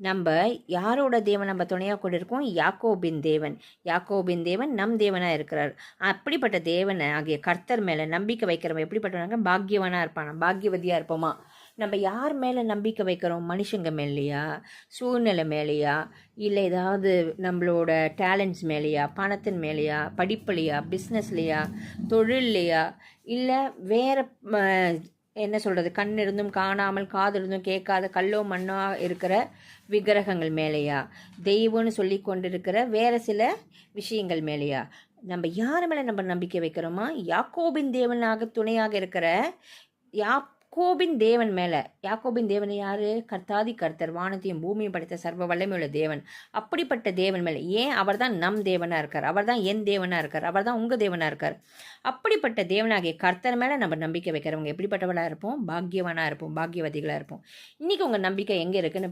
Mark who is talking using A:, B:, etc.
A: நம்ம யாரோட தேவன் நம்ம துணையாக கூட இருக்கோம்? யாக்கோபின் தேவன். யாக்கோபின் தேவன் நம் தேவனாக இருக்கிறார். அப்படிப்பட்ட தேவனை ஆகிய கர்த்தர் மேலே நம்பிக்கை வைக்கிறவன் எப்படிப்பட்டவனாங்க? பாக்கியவனாக இருப்பானா, பாக்கியவதியாக இருப்போமா? நம்ம யார் மேலே நம்பிக்கை வைக்கிறோம்? மனுஷங்க மேலேயா, சூழ்நிலை மேலேயா, இல்லை ஏதாவது நம்மளோட டேலண்ட்ஸ் மேலேயா, பணத்தின் மேலேயா, படிப்புலையா, பிஸ்னஸ்லையா, தொழில்லையா, இல்லை வேறு என்ன சொல்கிறது, கண் இருந்தும் காணாமல் காது இருந்தும் கேட்காத கல்லோ மண்ணோ இருக்கிற விக்கிரகங்கள் மேலேயா, தெய்வம்னு சொல்லி கொண்டிருக்கிற வேறு சில விஷயங்கள் மேலேயா? நம்ம யார் மேலே நம்ம நம்பிக்கை வைக்கிறோமா? யாக்கோபின் தேவனாக துணையாக இருக்கிற யாக்கோபின் தேவன் மேலே. யாக்கோபின் தேவன் யார்? கர்த்தாதி கர்த்தர், வானத்தையும் பூமியும் படைத்த சர்வ வல்லமையுள்ள தேவன். அப்படிப்பட்ட தேவன் மேலே. ஏன்? அவர் தான் நம் தேவனாக இருக்கார், அவர் தான் என் தேவனாக இருக்கார், அவர் தான் உங்கள் தேவனாக இருக்கார். அப்படிப்பட்ட தேவனாகிய கர்த்தர் மேலே நம்ம நம்பிக்கை வைக்கிறவங்க எப்படிப்பட்டவளாக இருப்போம்? பாக்கியவனாக இருப்போம், பாக்கியவதிகளாக இருப்போம். இன்றைக்கி உங்கள் நம்பிக்கை எங்கே இருக்குன்னு